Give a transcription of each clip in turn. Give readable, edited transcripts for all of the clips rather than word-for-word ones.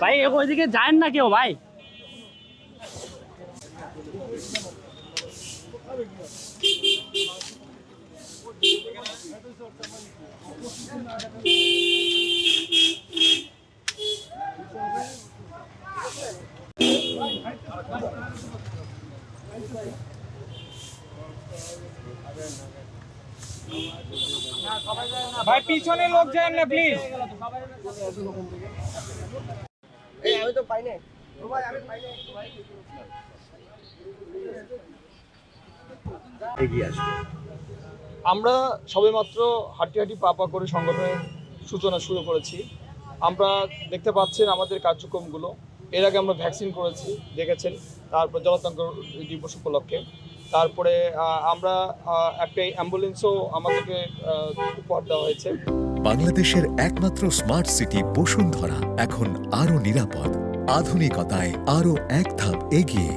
ভাই ওইদিকে যায় না কেউ ভাই। ভাই পিছনে লোক যায় না প্লিজ। আমি তো পাই নাই ভাই, আমি পাই নাই ভাই। এগিয়ে আসবে। আমরা সবেমাত্র হাঁটি হাঁটি পা পা করে সংগঠনের সূচনা শুরু করেছি। আমরা দেখতে পাচ্ছেন আমাদের কার্যক্রমগুলো। এর আগে আমরা ভ্যাকসিন করেছি, দেখেছেন, তারপর জনতন্ত্র দিবস উপলক্ষে। তারপরে আমরা একটা অ্যাম্বুলেন্সও আমাদেরকে উপহার দেওয়া হয়েছে। বাংলাদেশের একমাত্র স্মার্ট সিটি বসুন্ধরা এখন আরো নিরাপদ, আধুনিকতায় আরো এক ধাপ এগিয়ে।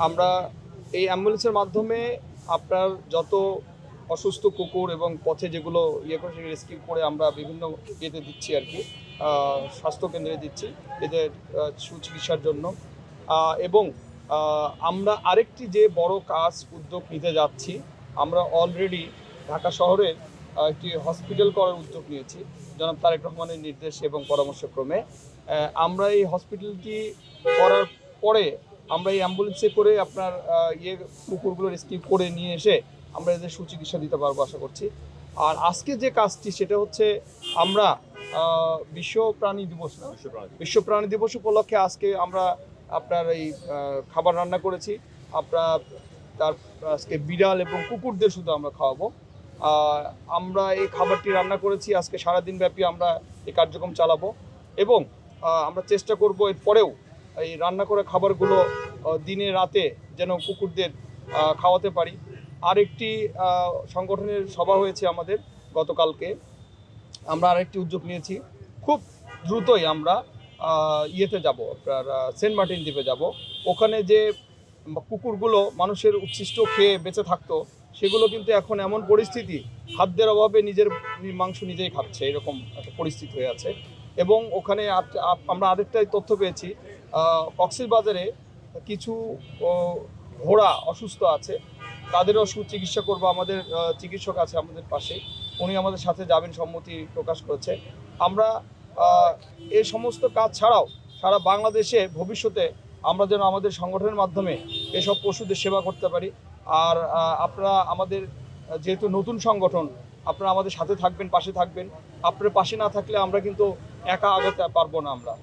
আমরা এই অ্যাম্বুলেন্সের মাধ্যমে আপনার যত অসুস্থ কুকুর এবং পথে যেগুলো করে রেস্কিউ করে আমরা বিভিন্ন ইয়েতে দিচ্ছি আর কি, স্বাস্থ্যকেন্দ্রে দিচ্ছি এদের সুচিকিৎসার জন্য। এবং আমরা আরেকটি যে বড় কাজ উদ্যোগ নিতে যাচ্ছি, আমরা অলরেডি ঢাকা শহরে একটি হসপিটাল করার উদ্যোগ নিয়েছি জনাব তারেক রহমানের নির্দেশ এবং পরামর্শক্রমে। আমরা এই হসপিটালটি করার পরে আমরা এই অ্যাম্বুলেন্সে করে আপনার কুকুরগুলো রেস্কিউ করে নিয়ে এসে আমরা এদের সুচিকিৎসা দিতে পারবো আশা করছি। আর আজকে যে কাজটি সেটা হচ্ছে আমরা বিশ্ব প্রাণী দিবস উপলক্ষে আজকে আমরা আপনার এই খাবার রান্না করেছি। তার আজকে বিড়াল এবং কুকুরদের শুধু আমরা খাওয়াবো। আমরা এই খাবারটি রান্না করেছি, আজকে সারাদিন ব্যাপী আমরা এই কার্যক্রম চালাবো এবং আমরা চেষ্টা করব এর পরেও এই রান্না করা খাবারগুলো দিনে রাতে যেন কুকুরদের খাওয়াতে পারি। আরেকটি সংগঠনের সভা হয়েছে আমাদের গতকালকে, আমরা আরেকটি উদ্যোগ নিয়েছি। খুব দ্রুতই আমরা ইয়েতে যাব, আপনার সেন্ট মার্টিন দ্বীপে যাব। ওখানে যে কুকুরগুলো মানুষের উচ্ছিষ্ট খেয়ে বেঁচে থাকতো, সেগুলো কিন্তু এখন এমন পরিস্থিতি, খাদ্যের অভাবে নিজের মাংস নিজেই খাচ্ছে, এরকম একটা পরিস্থিতি হয়ে আছে। এবং ওখানে আমরা আরেকটাই তথ্য পেয়েছি, কক্সবাজারে কিছু ঘোড়া অসুস্থ আছে, তাদেরও সুচিকিৎসা করবো। আমাদের চিকিৎসক আছে আমাদের পাশে, উনি আমাদের সাথে যাবেন, সম্মতি প্রকাশ করেছে। আমরা এই সমস্ত কাজ ছাড়াও সারা বাংলাদেশে ভবিষ্যতে আমরা যেন আমাদের সংগঠনের মাধ্যমে এসব পশুদের সেবা করতে পারি। আর আপনারা আমাদের যেহেতু নতুন সংগঠন, আপনারা আমাদের সাথে থাকবেন, পাশে থাকবেন। আপনার পাশে না থাকলে আমরা কিন্তু একা আগাতে পারবো না আমরা।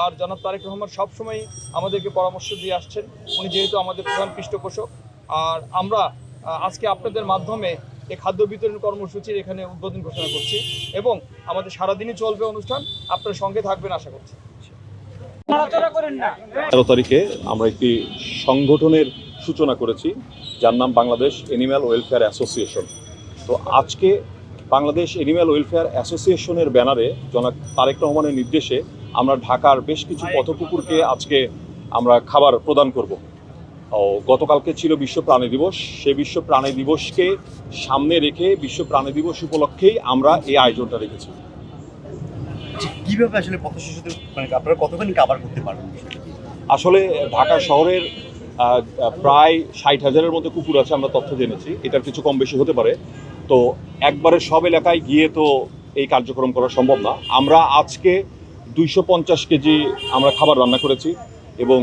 আর জনাব তারেক রহমান সবসময় আমাদেরকে পরামর্শ দিয়ে আসছেন, উনি যেহেতু আমাদের প্রধান পৃষ্ঠপোষক। আর আমরা আজকে আপনাদের মাধ্যমে এই খাদ্য বিতরণ কর্মসূচির এখানে উদ্বোধন ঘোষণা করছি এবং আমাদের সারাদিনই চলবে অনুষ্ঠান, আপনার সঙ্গে থাকবেন আশা করছি। 13 তারিখে আমরা একটি সংগঠনের সূচনা করেছি যার নাম বাংলাদেশ এনিম্যাল ওয়েলফেয়ার অ্যাসোসিয়েশন। তো আজকে বাংলাদেশ এনিম্যাল ওয়েলফেয়ার অ্যাসোসিয়েশনের ব্যানারে জনাব তারেক রহমানের নির্দেশে আমরা ঢাকার বেশ কিছু পথকুকুরকে আজকে আমরা খাবার প্রদান করব। গতকালকে ছিল বিশ্ব প্রাণী দিবস, সেই বিশ্ব প্রাণী দিবসকে সামনে রেখে বিশ্ব প্রাণী দিবস উপলক্ষেই আমরা এই আয়োজনটা রেখেছি। কিভাবে আসলে পথ শিশুদের আপনারা কতখানি কভার করতে পারবেন? আসলে ঢাকা শহরের প্রায় 60,000-এর মধ্যে কুকুর আছে, আমরা তথ্য জেনেছি, এটার কিছু কম বেশি হতে পারে। তো একবারে সব এলাকায় গিয়ে তো এই কার্যক্রম করা সম্ভব না। আমরা আজকে 250 কেজি আমরা খাবার রান্না করেছি এবং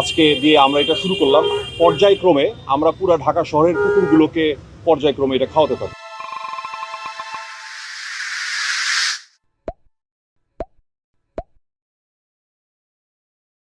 আজকে দিয়ে আমরা এটা শুরু করলাম। পর্যায়ক্রমে আমরা পুরো ঢাকা শহরের কুকুরগুলোকে পর্যায়ক্রমে এটা খাওয়াতে থাকি।